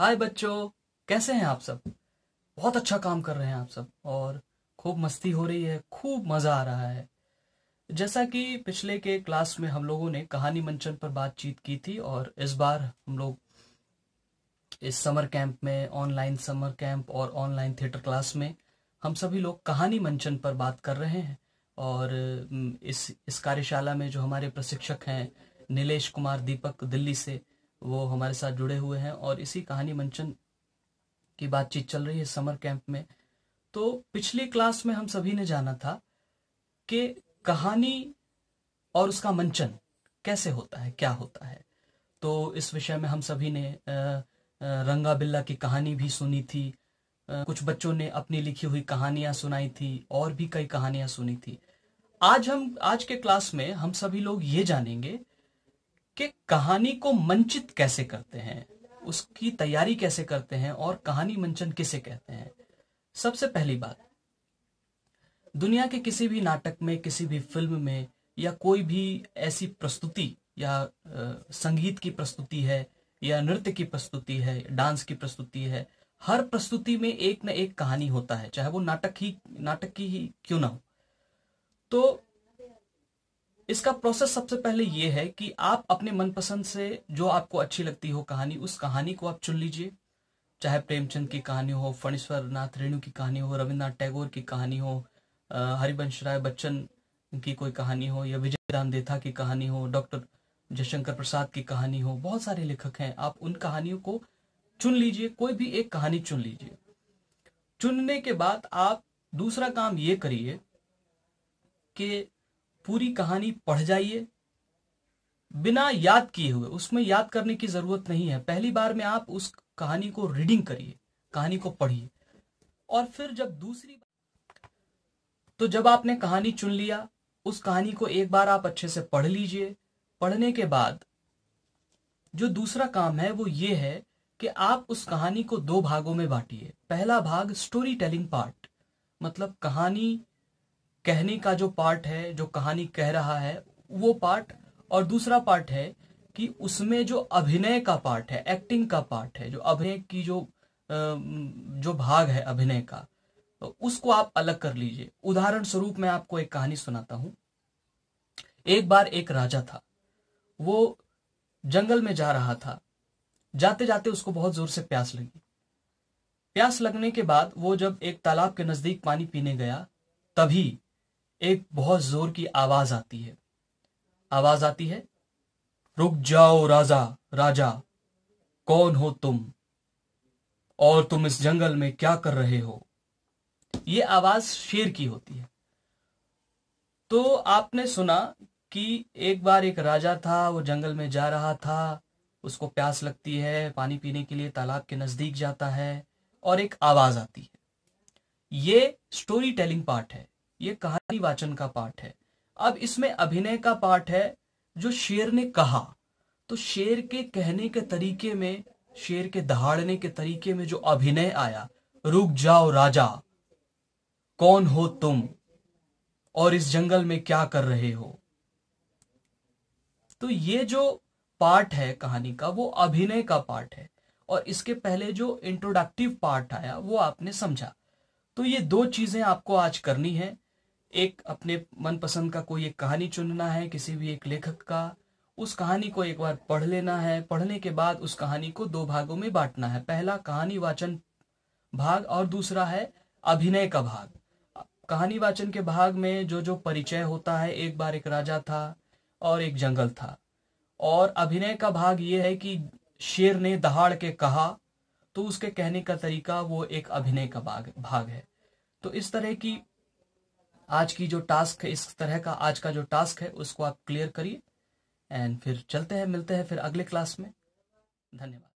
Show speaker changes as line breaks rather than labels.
हाय बच्चों, कैसे हैं आप सब। बहुत अच्छा काम कर रहे हैं आप सब और खूब मस्ती हो रही है, खूब मजा आ रहा है। जैसा कि पिछले के क्लास में हम लोगों ने कहानी मंचन पर बातचीत की थी और इस बार हम लोग इस समर कैंप में, ऑनलाइन समर कैंप और ऑनलाइन थिएटर क्लास में हम सभी लोग कहानी मंचन पर बात कर रहे हैं। और इस कार्यशाला में जो हमारे प्रशिक्षक हैं नीलेश कुमार दीपक दिल्ली से, वो हमारे साथ जुड़े हुए हैं और इसी कहानी मंचन की बातचीत चल रही है समर कैंप में। तो पिछली क्लास में हम सभी ने जाना था कि कहानी और उसका मंचन कैसे होता है, क्या होता है। तो इस विषय में हम सभी ने रंगा बिल्ला की कहानी भी सुनी थी। कुछ बच्चों ने अपनी लिखी हुई कहानियां सुनाई थी और भी कई कहानियां सुनी थी। आज के क्लास में हम सभी लोग ये जानेंगे कि कहानी को मंचित कैसे करते हैं, उसकी तैयारी कैसे करते हैं और कहानी मंचन किसे कहते हैं। सबसे पहली बात, दुनिया के किसी भी नाटक में, किसी भी फिल्म में या कोई भी ऐसी प्रस्तुति या संगीत की प्रस्तुति है या नृत्य की प्रस्तुति है, डांस की प्रस्तुति है, हर प्रस्तुति में एक न एक कहानी होता है, चाहे वो नाटक की ही क्यों ना हो। तो इसका प्रोसेस सबसे पहले ये है कि आप अपने मनपसंद से जो आपको अच्छी लगती हो कहानी, उस कहानी को आप चुन लीजिए। चाहे प्रेमचंद की कहानी हो, फणीश्वर नाथ रेणु की कहानी हो, रविन्द्रनाथ टैगोर की कहानी हो, हरिवंश राय बच्चन की कोई कहानी हो, या विजय राम देथा की कहानी हो, डॉक्टर जयशंकर प्रसाद की कहानी हो। बहुत सारे लेखक हैं, आप उन कहानियों को चुन लीजिए, कोई भी एक कहानी चुन लीजिए। चुनने के बाद आप दूसरा काम ये करिए कि पूरी कहानी पढ़ जाइए बिना याद किए हुए। उसमें याद करने की जरूरत नहीं है। पहली बार में आप उस कहानी को रीडिंग करिए, कहानी को पढ़िए। और फिर जब आपने कहानी चुन लिया, उस कहानी को एक बार आप अच्छे से पढ़ लीजिए। पढ़ने के बाद जो दूसरा काम है वो ये है कि आप उस कहानी को दो भागों में बांटिए। पहला भाग स्टोरी टेलिंग पार्ट, मतलब कहानी कहने का जो पार्ट है, जो कहानी कह रहा है वो पार्ट। और दूसरा पार्ट है कि उसमें जो अभिनय का पार्ट है, एक्टिंग का पार्ट है, जो अभिनय की जो भाग है अभिनय का, तो उसको आप अलग कर लीजिए। उदाहरण स्वरूप मैं आपको एक कहानी सुनाता हूं। एक बार एक राजा था, वो जंगल में जा रहा था। जाते जाते उसको बहुत जोर से प्यास लगी। प्यास लगने के बाद वो जब एक तालाब के नजदीक पानी पीने गया, तभी एक बहुत जोर की आवाज आती है। आवाज आती है, रुक जाओ राजा, राजा कौन हो तुम और तुम इस जंगल में क्या कर रहे हो। ये आवाज शेर की होती है। तो आपने सुना कि एक बार एक राजा था, वो जंगल में जा रहा था, उसको प्यास लगती है, पानी पीने के लिए तालाब के नजदीक जाता है और एक आवाज आती है। ये स्टोरी टेलिंग पार्ट है, ये कहानी वाचन का पार्ट है। अब इसमें अभिनय का पार्ट है, जो शेर ने कहा। तो शेर के कहने के तरीके में, शेर के दहाड़ने के तरीके में जो अभिनय आया, रुक जाओ राजा कौन हो तुम और इस जंगल में क्या कर रहे हो। तो ये जो पार्ट है कहानी का, वो अभिनय का पार्ट है। और इसके पहले जो इंट्रोडक्टिव पार्ट आया वो आपने समझा। तो ये दो चीजें आपको आज करनी है। एक, अपने मनपसंद का कोई एक कहानी चुनना है, किसी भी एक लेखक का। उस कहानी को एक बार पढ़ लेना है। पढ़ने के बाद उस कहानी को दो भागों में बांटना है। पहला कहानी वाचन भाग और दूसरा है अभिनय का भाग। कहानी वाचन के भाग में जो जो परिचय होता है, एक बार एक राजा था और एक जंगल था। और अभिनय का भाग ये है कि शेर ने दहाड़ के कहा, तो उसके कहने का तरीका वो एक अभिनय का भाग है। तो इस तरह की आज की जो टास्क है, इस तरह का आज का जो टास्क है, उसको आप क्लियर करिए। एंड फिर चलते हैं, मिलते हैं फिर अगले क्लास में। धन्यवाद।